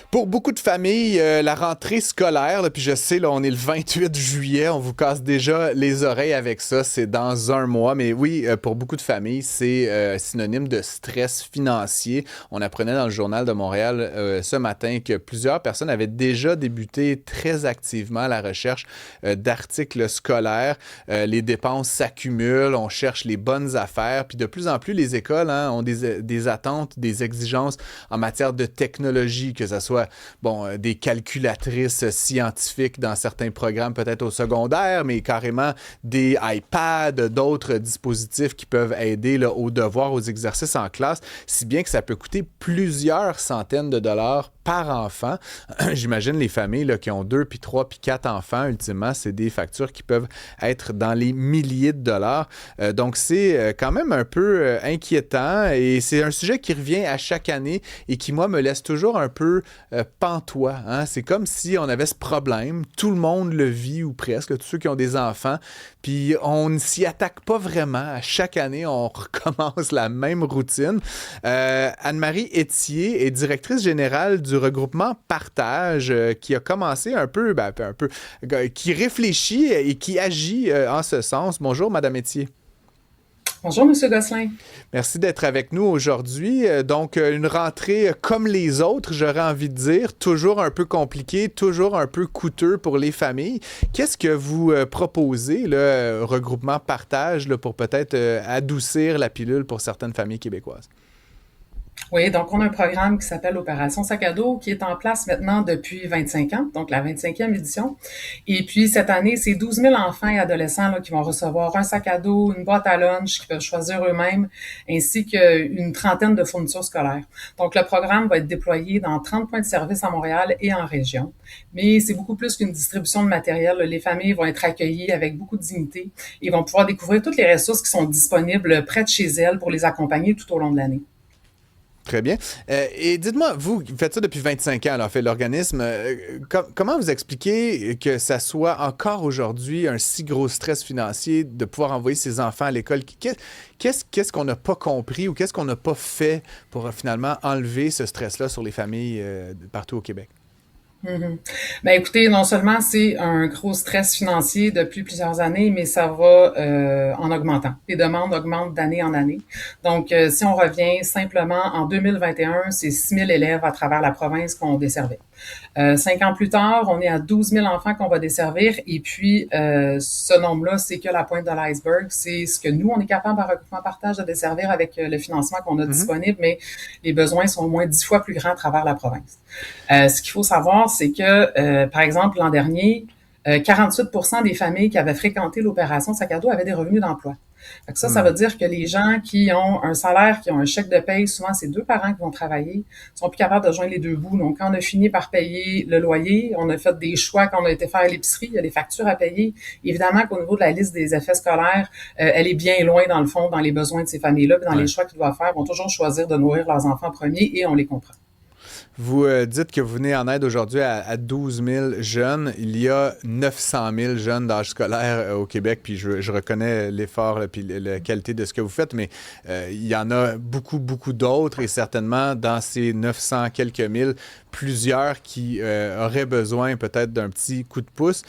Pour beaucoup de familles, la rentrée scolaire, là, puis je sais, là, on est le 28 juillet, on vous casse déjà les oreilles avec ça, c'est dans un mois. Mais oui, pour beaucoup de familles, c'est synonyme de stress financier. On apprenait dans le Journal de Montréal ce matin que plusieurs personnes avaient déjà débuté très activement la recherche d'articles scolaires. Les dépenses s'accumulent, on cherche les bonnes affaires, puis de plus en plus, les écoles ont des attentes, des exigences en matière de technologie, que ce soit des calculatrices scientifiques dans certains programmes, peut-être au secondaire, mais carrément des iPads, d'autres dispositifs qui peuvent aider là, aux devoirs, aux exercices en classe, si bien que ça peut coûter plusieurs centaines de dollars par enfant. J'imagine les familles là, qui ont 2, puis 3, puis 4 enfants, ultimement, c'est des factures qui peuvent être dans les milliers de dollars. Donc, c'est quand même un peu inquiétant et c'est un sujet qui revient à chaque année et qui, moi, me laisse toujours un peu pantois. Hein? C'est comme si on avait ce problème, tout le monde le vit ou presque, tous ceux qui ont des enfants, puis on ne s'y attaque pas vraiment. À chaque année, on recommence la même routine. Anne-Marie Etier est directrice générale du regroupement Partage qui a commencé qui réfléchit et qui agit en ce sens. Bonjour, Madame Etier. Bonjour, Monsieur Gosselin. Merci d'être avec nous aujourd'hui. Donc, une rentrée comme les autres, j'aurais envie de dire, toujours un peu compliquée, toujours un peu coûteux pour les familles. Qu'est-ce que vous proposez, le regroupement Partage, là, pour peut-être adoucir la pilule pour certaines familles québécoises? Oui, donc on a un programme qui s'appelle Opération Sac à dos qui est en place maintenant depuis 25 ans, donc la 25e édition. Et puis cette année, c'est 12 000 enfants et adolescents là, qui vont recevoir un sac à dos, une boîte à lunch qu'ils peuvent choisir eux-mêmes, ainsi qu'une trentaine de fournitures scolaires. Donc le programme va être déployé dans 30 points de service à Montréal et en région. Mais c'est beaucoup plus qu'une distribution de matériel. Les familles vont être accueillies avec beaucoup de dignité et vont pouvoir découvrir toutes les ressources qui sont disponibles près de chez elles pour les accompagner tout au long de l'année. Très bien. Et dites-moi, vous faites ça depuis 25 ans, alors, fait l'organisme. Comment vous expliquez que ça soit encore aujourd'hui un si gros stress financier de pouvoir envoyer ses enfants à l'école? Qu'est-ce qu'on n'a pas compris ou qu'est-ce qu'on n'a pas fait pour finalement enlever ce stress-là sur les familles partout au Québec? Mhm. Ben écoutez, non seulement c'est un gros stress financier depuis plusieurs années, mais ça va en augmentant. Les demandes augmentent d'année en année. Donc, si on revient simplement en 2021, c'est 6 000 élèves à travers la province qu'on desservait. 5 ans plus tard, on est à 12 000 enfants qu'on va desservir. Et puis, ce nombre-là, c'est que la pointe de l'iceberg. C'est ce que nous, on est capable à Regroupement Partage de desservir avec le financement qu'on a Mhm. disponible, mais les besoins sont au moins 10 fois plus grands à travers la province. Ce qu'il faut savoir, c'est que, par exemple, l'an dernier, 48 des familles qui avaient fréquenté l'opération sac à dos avaient des revenus d'emploi. Fait que ça veut Hmm. dire que les gens qui ont un salaire, qui ont un chèque de paye, souvent c'est deux parents qui vont travailler, sont plus capables de joindre les deux bouts. Donc, quand on a fini par payer le loyer, on a fait des choix quand on a été faire à l'épicerie, il y a des factures à payer. Évidemment qu'au niveau de la liste des effets scolaires, elle est bien loin dans le fond, dans les besoins de ces familles-là, puis dans les Ouais. choix qu'ils doivent faire, vont toujours choisir de nourrir leurs enfants premiers et on les comprend. Vous dites que vous venez en aide aujourd'hui à 12 000 jeunes. Il y a 900 000 jeunes d'âge scolaire au Québec, puis je reconnais l'effort et la qualité de ce que vous faites, mais il y en a beaucoup, beaucoup d'autres et certainement dans ces 900 quelques mille, plusieurs qui auraient besoin peut-être d'un petit coup de pouce.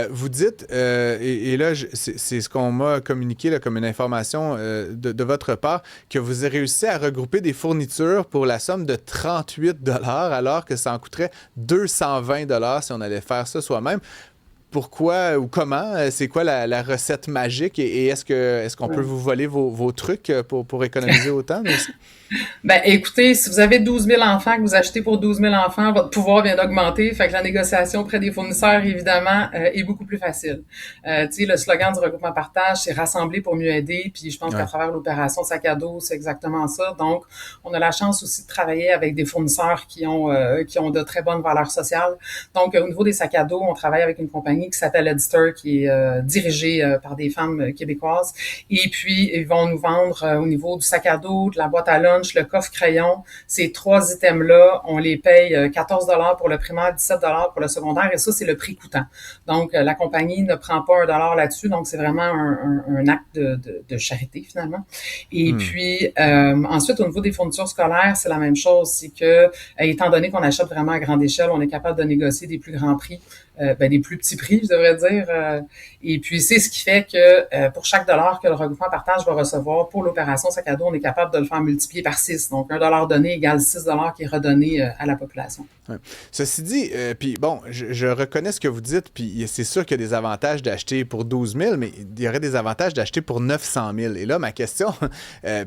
Vous dites, et là, c'est ce qu'on m'a communiqué là, comme une information de votre part, que vous avez réussi à regrouper des fournitures pour la somme de 38 alors que ça en coûterait 220 si on allait faire ça soi-même. Pourquoi ou comment? C'est quoi la recette magique? Et est-ce qu'on peut Ouais. vous voler vos trucs pour économiser autant aussi? Ben, écoutez, si vous avez 12 000 enfants que vous achetez pour 12 000 enfants, votre pouvoir vient d'augmenter. Fait que la négociation auprès des fournisseurs, évidemment, est beaucoup plus facile. Tu sais, le slogan du regroupement partage, c'est rassembler pour mieux aider. Puis je pense qu'à Ouais. travers l'opération sac à dos, c'est exactement ça. Donc, on a la chance aussi de travailler avec des fournisseurs qui ont de très bonnes valeurs sociales. Donc, au niveau des sacs à dos, on travaille avec une compagnie compagnie qui s'appelle Editor, qui est dirigée par des femmes québécoises. Et puis, ils vont nous vendre au niveau du sac à dos, de la boîte à lunch, le coffre-crayon. Ces 3 items-là, on les paye 14 pour le primaire, 17 pour le secondaire, et ça, c'est le prix coûtant. Donc, la compagnie ne prend pas $1 là-dessus, donc c'est vraiment un acte de charité, finalement. Et puis, ensuite, au niveau des fournitures scolaires, c'est la même chose. C'est que, étant donné qu'on achète vraiment à grande échelle, on est capable de négocier des plus grands prix, des plus petits prix, je devrais dire. Et puis, c'est ce qui fait que pour chaque dollar que le regroupement partage va recevoir pour l'opération sac à dos, on est capable de le faire multiplier par 6. Donc, $1 donné égale 6 qui est redonné à la population. Ouais. Ceci dit, puis bon, je reconnais ce que vous dites, puis c'est sûr qu'il y a des avantages d'acheter pour 12 000, mais il y aurait des avantages d'acheter pour 900 000. Et là, ma question,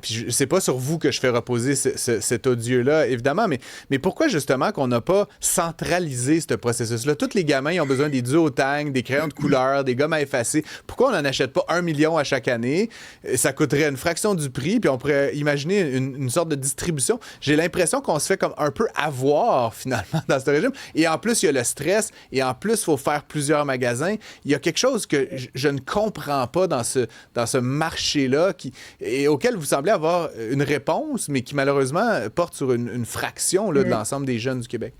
puis c'est pas sur vous que je fais reposer cet odieux-là, évidemment, mais pourquoi justement qu'on n'a pas centralisé ce processus-là? Tous les gamins, ils ont besoin des duotangs, des crayons de couleur, des gommes à effacer. Pourquoi on n'en achète pas 1 million à chaque année? Ça coûterait une fraction du prix, puis on pourrait imaginer une sorte de distribution. J'ai l'impression qu'on se fait comme un peu avoir, finalement, dans ce régime. Et en plus, il y a le stress, et en plus, il faut faire plusieurs magasins. Il y a quelque chose que je ne comprends pas dans ce marché-là et auquel vous semblez avoir une réponse, mais qui malheureusement porte sur une fraction là, de l'ensemble des jeunes du Québec.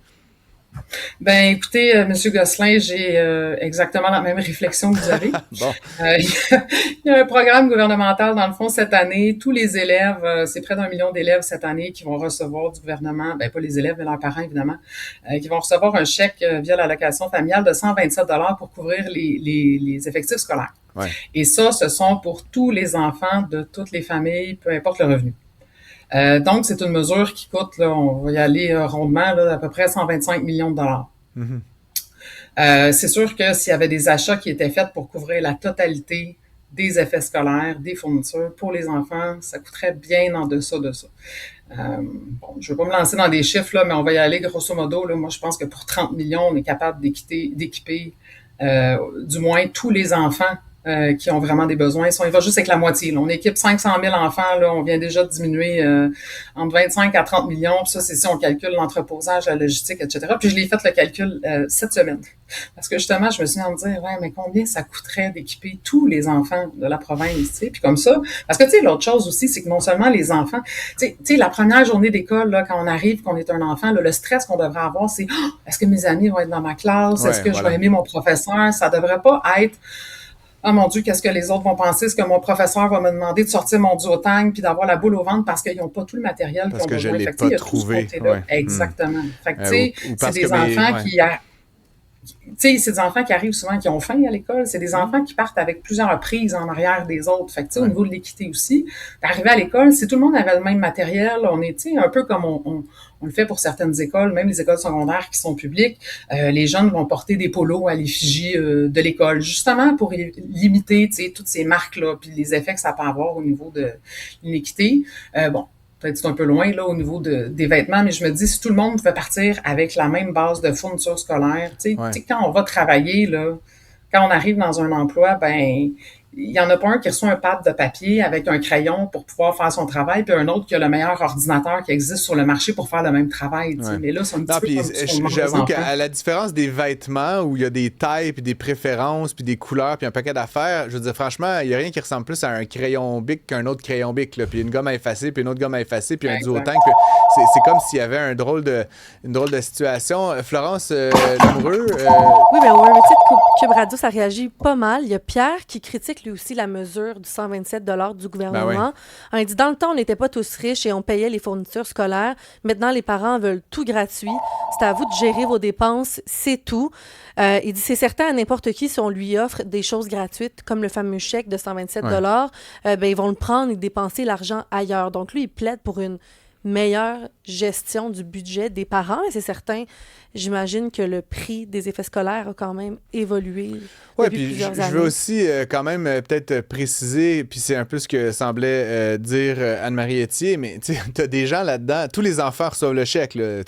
Ben, écoutez, Monsieur Gosselin, j'ai exactement la même réflexion que vous avez. Bon. Il y a un programme gouvernemental, dans le fond, cette année. Tous les élèves, c'est près d'1 million d'élèves cette année qui vont recevoir du gouvernement, ben pas les élèves, mais leurs parents, évidemment, qui vont recevoir un chèque via l'allocation familiale de 127 pour couvrir les effectifs scolaires. Ouais. Et ça, ce sont pour tous les enfants de toutes les familles, peu importe le revenu. Donc, c'est une mesure qui coûte, là, on va y aller rondement, là, à peu près 125 millions de dollars. Mm-hmm. C'est sûr que s'il y avait des achats qui étaient faits pour couvrir la totalité des effets scolaires, des fournitures pour les enfants, ça coûterait bien en deçà de ça. Bon, je ne vais pas me lancer dans des chiffres, là, mais on va y aller grosso modo. Là, moi, je pense que pour 30 millions, on est capable d'équiper du moins tous les enfants qui ont vraiment des besoins. Si on y va juste avec la moitié, là, on équipe 500 000 enfants, là, on vient déjà de diminuer entre 25 à 30 millions. Puis ça, c'est si on calcule l'entreposage, la logistique, etc. Puis je l'ai fait le calcul cette semaine. Parce que justement, je me suis dit à me dire, ouais, mais combien ça coûterait d'équiper tous les enfants de la province, tu sais? Puis comme ça, parce que tu sais, l'autre chose aussi, c'est que non seulement les enfants, tu sais, la première journée d'école, là, quand on arrive, qu'on est un enfant, là, le stress qu'on devrait avoir, c'est, est-ce que mes amis vont être dans ma classe? Ouais, est-ce que je vais aimer mon professeur? Ça devrait pas être, oh mon Dieu, qu'est-ce que les autres vont penser? Est-ce que mon professeur va me demander de sortir mon duotang puis d'avoir la boule au ventre parce qu'ils n'ont pas tout le matériel qu'ils ont besoin? Parce que je l'ai pas trouvé. Ouais. Exactement. Fait que, tu sais, c'est des enfants qui... Tu sais, c'est des enfants qui arrivent souvent, qui ont faim à l'école. C'est des enfants qui partent avec plusieurs prises en arrière des autres. Fait que, tu sais, au niveau de l'équité aussi, d'arriver à l'école, si tout le monde avait le même matériel, on est, tu sais, un peu comme on le fait pour certaines écoles, même les écoles secondaires qui sont publiques, les jeunes vont porter des polos à l'effigie de l'école, justement pour limiter, tu sais, toutes ces marques-là, puis les effets que ça peut avoir au niveau de l'inéquité. Bon, peut-être c'est un peu loin là au niveau des vêtements, mais je me dis, si tout le monde pouvait partir avec la même base de fourniture scolaire, tu sais, quand on va travailler, là, quand on arrive dans un emploi, ben il y en a pas un qui reçoit un pad de papier avec un crayon pour pouvoir faire son travail, puis un autre qui a le meilleur ordinateur qui existe sur le marché pour faire le même travail. Ouais. Mais là, c'est un petit peu comme j'avoue qu'à la différence des vêtements, où il y a des tailles, puis des préférences, puis des couleurs, puis un paquet d'affaires, je veux dire, franchement, il n'y a rien qui ressemble plus à un crayon Bic qu'un autre crayon Bic. Là. Puis une gomme à effacer, puis une autre gomme à effacer, puis un duotang. C'est comme s'il y avait une drôle de situation. Florence Lamoureux... Oui, mais au même titre, Cube Radio, ça réagit pas mal. Il y a Pierre qui critique lui aussi la mesure du 127 du gouvernement. Ben oui. Il dit, dans le temps, on n'était pas tous riches et on payait les fournitures scolaires. Maintenant, les parents veulent tout gratuit. C'est à vous de gérer vos dépenses, c'est tout. Il dit, c'est certain à n'importe qui, si on lui offre des choses gratuites, comme le fameux chèque de 127 ben, ils vont le prendre et dépenser l'argent ailleurs. Donc, lui, il plaide pour une meilleure gestion du budget des parents. Et c'est certain, j'imagine que le prix des effets scolaires a quand même évolué depuis plusieurs années. Je veux aussi quand même peut-être préciser, puis c'est un peu ce que semblait dire Anne-Marie Etier, mais tu as des gens là-dedans, tous les enfants reçoivent le chèque, là,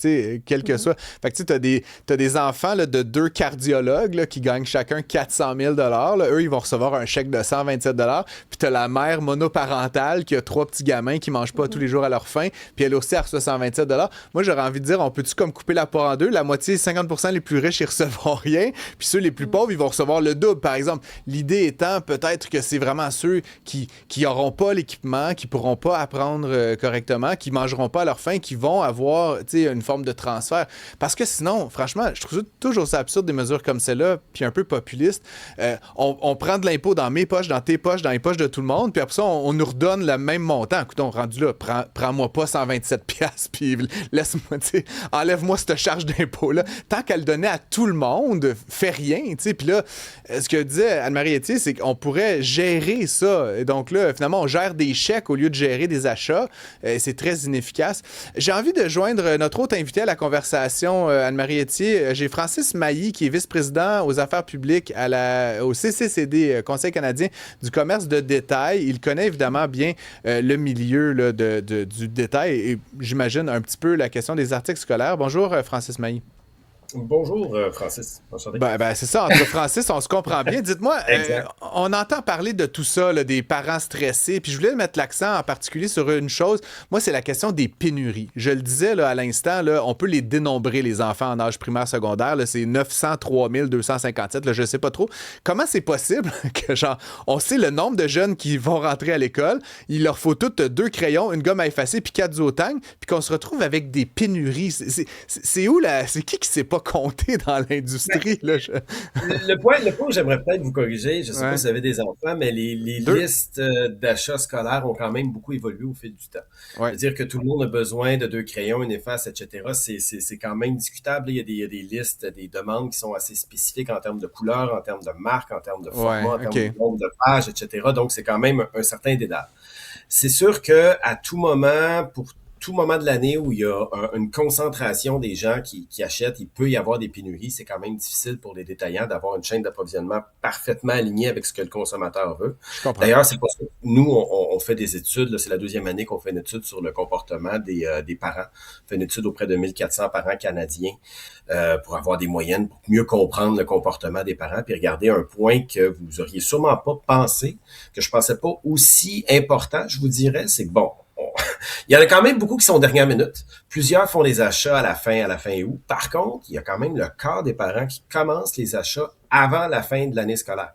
quel que soit. Fait que tu as des enfants là, de 2 cardiologues là, qui gagnent chacun 400 000 là. Eux, ils vont recevoir un chèque de 127 puis tu as la mère monoparentale qui a 3 petits gamins qui mangent pas tous les jours à leur faim, puis puis l'OCR reçoit 127 $. Moi, j'aurais envie de dire, on peut-tu comme couper la part en deux? La moitié, 50% les plus riches, ils recevront rien, puis ceux les plus pauvres, ils vont recevoir le double, par exemple. L'idée étant peut-être que c'est vraiment ceux qui n'auront pas l'équipement, qui pourront pas apprendre correctement, qui mangeront pas à leur faim, qui vont avoir une forme de transfert. Parce que sinon, franchement, je trouve toujours ça absurde des mesures comme celle-là, puis un peu populiste. On prend de l'impôt dans mes poches, dans tes poches, dans les poches de tout le monde, puis après ça, on nous redonne le même montant. Écoute, rendu là, prends-moi pas 127$, puis laisse-moi, enlève-moi cette charge d'impôt-là. Tant qu'elle donnait à tout le monde, fais rien, puis là, ce que disait Anne-Marie Etier, c'est qu'on pourrait gérer ça. Et donc là, finalement, on gère des chèques au lieu de gérer des achats. C'est très inefficace. J'ai envie de joindre notre autre invité à la conversation, Anne-Marie Etier. J'ai Francis Mailly, qui est vice-président aux affaires publiques au CCCD, Conseil canadien du commerce de détail. Il connaît évidemment bien le milieu là, du détail et j'imagine un petit peu la question des articles scolaires. Bonjour, Francis Mailly. Bonjour, Francis. Ben, c'est ça, entre Francis, on se comprend bien. Dites-moi, on entend parler de tout ça, là, des parents stressés, puis je voulais mettre l'accent en particulier sur une chose. Moi, c'est la question des pénuries. Je le disais là, à l'instant, là, on peut les dénombrer, les enfants en âge primaire secondaire. Là, c'est 903 257, là, je sais pas trop. Comment c'est possible que, genre, on sait le nombre de jeunes qui vont rentrer à l'école, il leur faut toutes 2 crayons, une gomme à effacer, puis 4 zootangs, puis qu'on se retrouve avec des pénuries. C'est où, là? C'est qui s'est pas compté dans l'industrie? Là, le point où j'aimerais peut-être vous corriger, je ne sais pas si vous avez des enfants, mais les listes d'achats scolaires ont quand même beaucoup évolué au fil du temps. C'est-à-dire que tout le monde a besoin de 2 crayons, une efface, etc. C'est quand même discutable. Il y a des listes, des demandes qui sont assez spécifiques en termes de couleur, en termes de marque, en termes de format, en termes de nombre de pages, etc. Donc, c'est quand même un certain dédale. C'est sûr que à tout moment, pour tout moment de l'année où il y a une concentration des gens qui achètent, il peut y avoir des pénuries. C'est quand même difficile pour les détaillants d'avoir une chaîne d'approvisionnement parfaitement alignée avec ce que le consommateur veut. D'ailleurs, c'est pour ça que nous, on fait des études. Là, c'est la 2e année qu'on fait une étude sur le comportement des parents. On fait une étude auprès de 1400 parents canadiens pour avoir des moyennes, pour mieux comprendre le comportement des parents, puis regarder un point que vous auriez sûrement pas pensé, que je pensais pas aussi important, je vous dirais, c'est que bon, il y en a quand même beaucoup qui sont dernière minute. Plusieurs font les achats à la fin août. Par contre, il y a quand même le quart des parents qui commencent les achats avant la fin de l'année scolaire.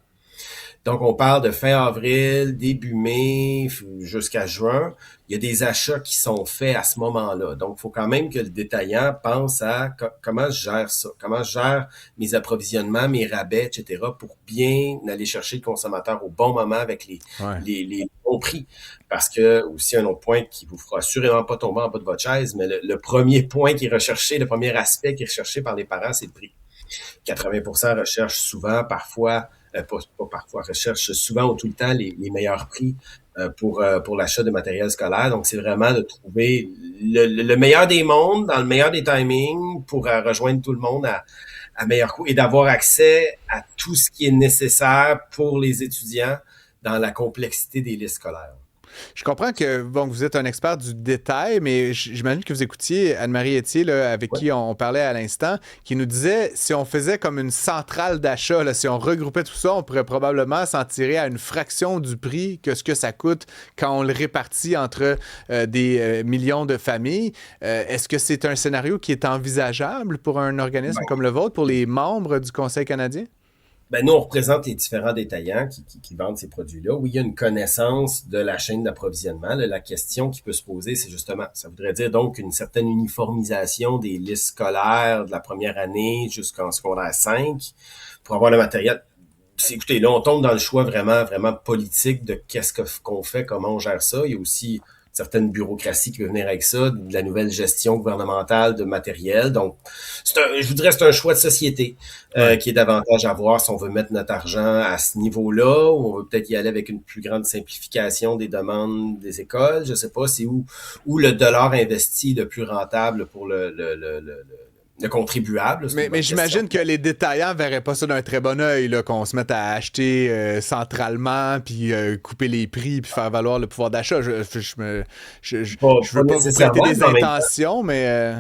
Donc, on parle de fin avril, début mai, jusqu'à juin. Il y a des achats qui sont faits à ce moment-là. Donc, il faut quand même que le détaillant pense à comment je gère ça, comment je gère mes approvisionnements, mes rabais, etc., pour bien aller chercher le consommateur au bon moment avec les bons prix. Parce que, aussi, un autre point qui vous fera assurément pas tomber en bas de votre chaise, mais le premier point qui est recherché, le premier aspect qui est recherché par les parents, c'est le prix. 80% recherchent souvent, parfois, recherchent souvent ou tout le temps les meilleurs prix pour l'achat de matériel scolaire. Donc, c'est vraiment de trouver le meilleur des mondes, dans le meilleur des timings, pour rejoindre tout le monde à meilleur coût et d'avoir accès à tout ce qui est nécessaire pour les étudiants dans la complexité des listes scolaires. Je comprends que vous êtes un expert du détail, mais j'imagine que vous écoutiez Anne-Marie Etier, là, avec qui on parlait à l'instant, qui nous disait si on faisait comme une centrale d'achat, là, si on regroupait tout ça, on pourrait probablement s'en tirer à une fraction du prix que ce que ça coûte quand on le répartit entre des millions de familles. Est-ce que c'est un scénario qui est envisageable pour un organisme comme le vôtre, pour les membres du Conseil canadien? Ben, nous, on représente les différents détaillants qui vendent ces produits-là, où il y a une connaissance de la chaîne d'approvisionnement. Là, la question qui peut se poser, c'est justement, ça voudrait dire donc une certaine uniformisation des listes scolaires de la première année jusqu'en secondaire 5 pour avoir le matériel. Écoutez, là, on tombe dans le choix vraiment, vraiment politique de qu'est-ce qu'on fait, comment on gère ça. Il y a aussi certaines bureaucraties qui peuvent venir avec ça, de la nouvelle gestion gouvernementale de matériel. Donc, je vous dirais c'est un choix de société qui est davantage à voir si on veut mettre notre argent à ce niveau-là ou on veut peut-être y aller avec une plus grande simplification des demandes des écoles. Je sais pas, c'est où le dollar investi est le plus rentable pour le contribuable. Mais j'imagine que les détaillants verraient pas ça d'un très bon œil, là, qu'on se mette à acheter centralement, puis couper les prix, puis faire valoir le pouvoir d'achat. Je veux pas vous prêter des intentions, mais...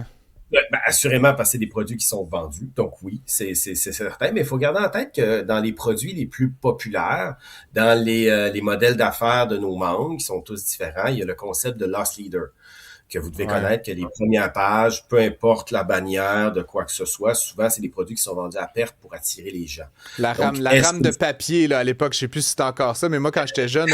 assurément, parce que c'est des produits qui sont vendus. Donc oui, c'est certain. Mais il faut garder en tête que dans les produits les plus populaires, dans les modèles d'affaires de nos membres, qui sont tous différents, il y a le concept de loss leader. que vous devez connaître, que les premières pages, peu importe la bannière de quoi que ce soit, souvent, c'est des produits qui sont vendus à perte pour attirer les gens. La rame de papier, là, à l'époque, je sais plus si c'est encore ça, mais moi, quand j'étais jeune,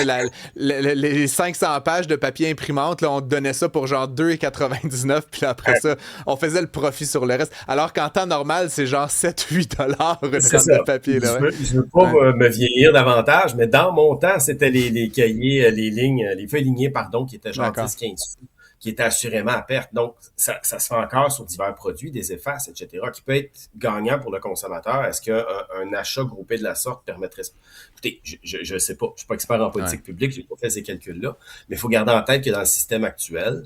les 500 pages de papier imprimante, là, on te donnait ça pour genre 2,99, puis après ça, on faisait le profit sur le reste. Alors qu'en temps normal, c'est genre 7-8 $ une rame de papier. Là, je veux pas me vieillir davantage, mais dans mon temps, c'était les cahiers, les feuilles lignées, pardon, qui étaient genre 10-15 sous, qui étaient assurément à perte. Donc, ça se fait encore sur divers produits, des effaces, etc., qui peut être gagnant pour le consommateur. Est-ce qu'un achat groupé de la sorte permettrait... Écoutez, je sais pas, je suis pas expert en politique publique, j'ai pas fait ces calculs-là, mais il faut garder en tête que dans le système actuel,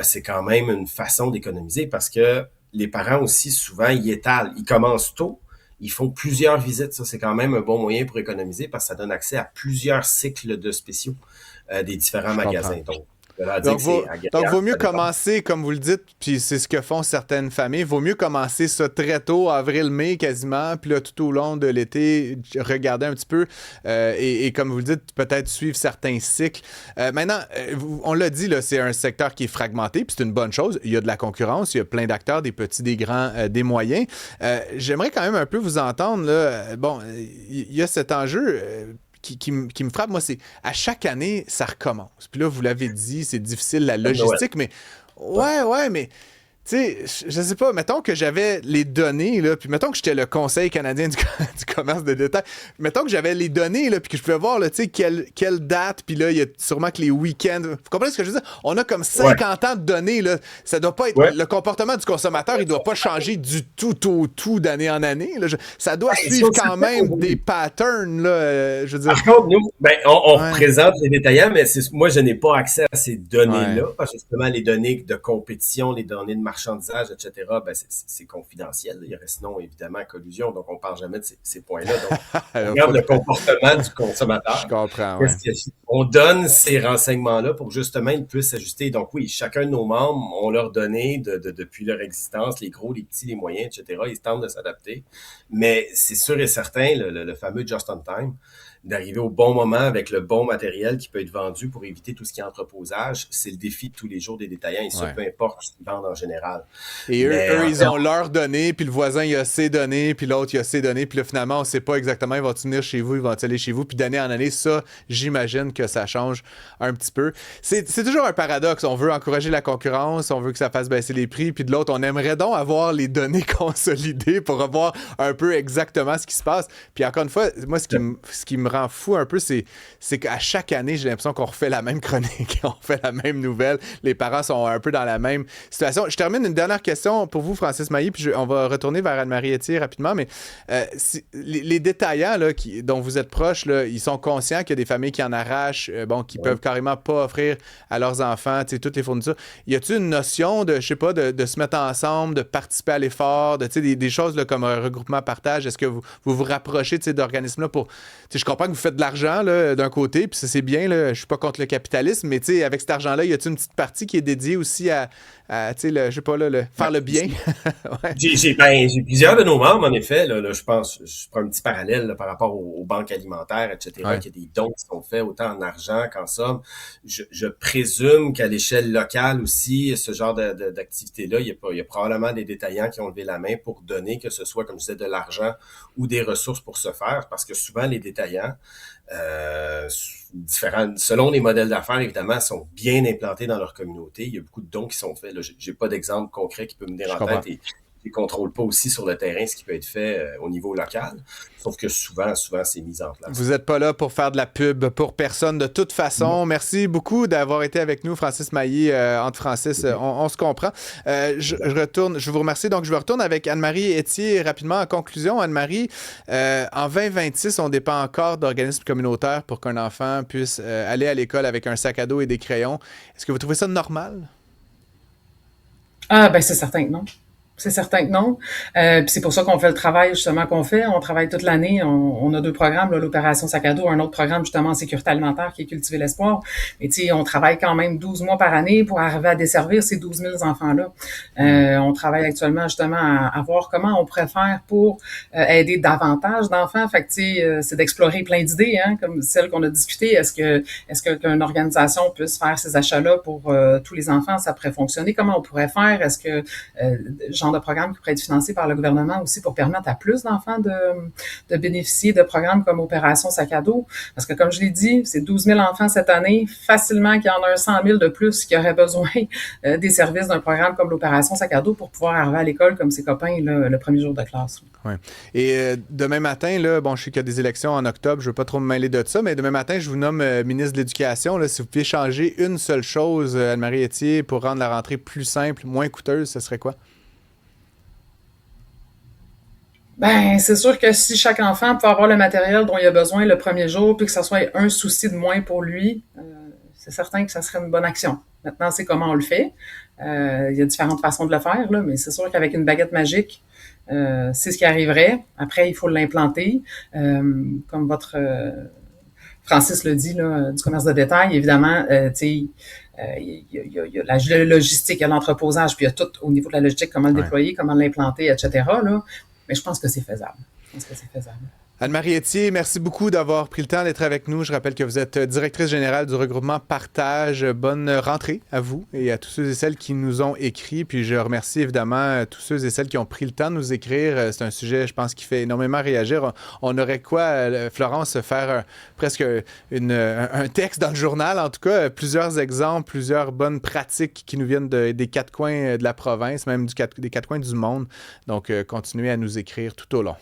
c'est quand même une façon d'économiser parce que les parents aussi, souvent, ils étalent, ils commencent tôt, ils font plusieurs visites. Ça, c'est quand même un bon moyen pour économiser parce que ça donne accès à plusieurs cycles de spéciaux des différents magasins. Donc, vaut mieux commencer, comme vous le dites, puis c'est ce que font certaines familles, vaut mieux commencer ça très tôt, avril-mai quasiment, puis là, tout au long de l'été, regarder un petit peu et comme vous le dites, peut-être suivre certains cycles. Maintenant, on l'a dit, là, c'est un secteur qui est fragmenté, puis c'est une bonne chose. Il y a de la concurrence, il y a plein d'acteurs, des petits, des grands, des moyens. J'aimerais quand même un peu vous entendre, là. Bon, il y a cet enjeu... Qui me frappe, moi, c'est à chaque année, ça recommence. Puis là, vous l'avez dit, c'est difficile, la logistique, mais mais tu sais, je sais pas, mettons que j'avais les données, là, puis mettons que j'étais le Conseil canadien du commerce de détail, mettons que j'avais les données, là, puis que je pouvais voir, là, tu sais, quelle date, puis là, il y a sûrement que les week-ends... Vous comprenez ce que je veux dire? On a comme 50 ans de données, là. Ça doit pas être... Le comportement du consommateur, il doit pas changer du tout d'année en année, là. Ça doit suivre quand même des patterns, là, je veux dire. Par contre, nous, on représente les détaillants, mais moi, je n'ai pas accès à ces données-là, parce que justement, les données de compétition, les données de marchandisage, etc., c'est confidentiel. Il y aurait sinon, évidemment, collusion, donc on ne parle jamais de ces points-là. Donc, on regarde le comportement du consommateur. Je comprends, on donne ces renseignements-là pour justement ils puissent s'ajuster. Donc oui, chacun de nos membres, on leur donné depuis leur existence, les gros, les petits, les moyens, etc., ils tentent de s'adapter. Mais c'est sûr et certain, le fameux just in time, d'arriver au bon moment avec le bon matériel qui peut être vendu pour éviter tout ce qui est entreposage, c'est le défi de tous les jours des détaillants, et ça, peu importe ce qu'ils vendent en général. Et eux, ils ont leurs données, puis le voisin, il a ses données, puis l'autre, il a ses données, puis là, finalement, on ne sait pas exactement, ils vont venir chez vous, ils vont aller chez vous, puis d'année en année, ça, j'imagine que ça change un petit peu. C'est toujours un paradoxe. On veut encourager la concurrence, on veut que ça fasse baisser les prix, puis de l'autre, on aimerait donc avoir les données consolidées pour voir un peu exactement ce qui se passe. Puis encore une fois, moi, ce qui me rend fou un peu, c'est qu'à chaque année, j'ai l'impression qu'on refait la même chronique, on refait la même nouvelle. Les parents sont un peu dans la même situation. Je termine une dernière question pour vous, Francis Mailly, puis on va retourner vers Anne-Marie Etier rapidement, mais les détaillants là, dont vous êtes proches, là, ils sont conscients qu'il y a des familles qui en arrachent, qui peuvent carrément pas offrir à leurs enfants toutes les fournitures. Y a-t-il une notion de, je sais pas, de se mettre ensemble, de participer à l'effort, des choses là, comme un regroupement partage? Est-ce que vous rapprochez d'organismes-là pour... Je comprends que vous faites de l'argent là, d'un côté, puis ça c'est bien, là, je suis pas contre le capitalisme, mais avec cet argent-là, y a-t-il une petite partie qui est dédiée aussi à je sais pas, là, faire le bien? J'ai plusieurs de nos membres, en effet, là, je pense, je prends un petit parallèle là, par rapport aux banques alimentaires, etc., qu'il y a des dons qui sont faits autant en argent qu'en somme. Je présume qu'à l'échelle locale aussi, ce genre d'activité-là, il y a probablement des détaillants qui ont levé la main pour donner, que ce soit, comme je disais, de l'argent ou des ressources pour ce faire, parce que souvent, les détaillants, selon les modèles d'affaires, évidemment, sont bien implantés dans leur communauté. Il y a beaucoup de dons qui sont faits. Là, j'ai pas d'exemple concret qui peut me venir en tête et je ne contrôle pas aussi sur le terrain ce qui peut être fait au niveau local. Sauf que souvent, c'est mis en place. Vous n'êtes pas là pour faire de la pub pour personne de toute façon. Non. Merci beaucoup d'avoir été avec nous, Francis Mailly. Entre Francis, on se comprend. Je vous remercie. Donc, je retourne avec Anne-Marie Etier rapidement. En conclusion, Anne-Marie, en 2026, on dépend encore d'organismes communautaires pour qu'un enfant puisse aller à l'école avec un sac à dos et des crayons. Est-ce que vous trouvez ça normal? Ah, ben c'est certain que non. C'est certain que non. Puis c'est pour ça qu'on fait le travail justement qu'on fait. On travaille toute l'année. On a deux programmes, là, l'opération Sac à dos, un autre programme justement en sécurité alimentaire qui est Cultiver l'espoir. Mais tu sais, on travaille quand même 12 mois par année pour arriver à desservir ces 12 000 enfants-là. On travaille actuellement justement à voir comment on pourrait faire pour aider davantage d'enfants. Fait que tu sais, c'est d'explorer plein d'idées, hein, comme celle qu'on a discutée. Est-ce qu'une organisation puisse faire ces achats-là pour tous les enfants, ça pourrait fonctionner? Comment on pourrait faire? Est-ce que genre de programme qui pourrait être financé par le gouvernement aussi pour permettre à plus d'enfants de bénéficier de programmes comme Opération Sac à dos? Parce que comme je l'ai dit, c'est 12 000 enfants cette année, facilement qu'il y en a un 100 000 de plus qui auraient besoin des services d'un programme comme l'Opération Sac à dos pour pouvoir arriver à l'école comme ses copains là, le premier jour de classe. Ouais. Et demain matin, là, bon, je sais qu'il y a des élections en octobre, je ne veux pas trop me mêler de ça, mais demain matin, je vous nomme ministre de l'Éducation. Là, si vous pouviez changer une seule chose, Anne-Marie Etier, pour rendre la rentrée plus simple, moins coûteuse, ce serait quoi? Ben, c'est sûr que si chaque enfant peut avoir le matériel dont il a besoin le premier jour, puis que ça soit un souci de moins pour lui, c'est certain que ça serait une bonne action. Maintenant, c'est comment on le fait. Il y a différentes façons de le faire, là, mais c'est sûr qu'avec une baguette magique, c'est ce qui arriverait. Après, il faut l'implanter. Comme votre Francis le dit, là, du commerce de détail, évidemment, tu sais, il y a la logistique, il y a l'entreposage, puis il y a tout au niveau de la logistique, comment le déployer, comment l'implanter, etc. Là. Mais je pense que c'est faisable. Je pense que c'est faisable. Anne-Marie Etier, merci beaucoup d'avoir pris le temps d'être avec nous. Je rappelle que vous êtes directrice générale du regroupement Partage. Bonne rentrée à vous et à tous ceux et celles qui nous ont écrit. Puis je remercie évidemment tous ceux et celles qui ont pris le temps de nous écrire. C'est un sujet, je pense, qui fait énormément réagir. On aurait quoi, Florence, faire presque un texte dans le journal, en tout cas, plusieurs exemples, plusieurs bonnes pratiques qui nous viennent des quatre coins de la province, même des quatre coins du monde. Donc, continuez à nous écrire tout au long.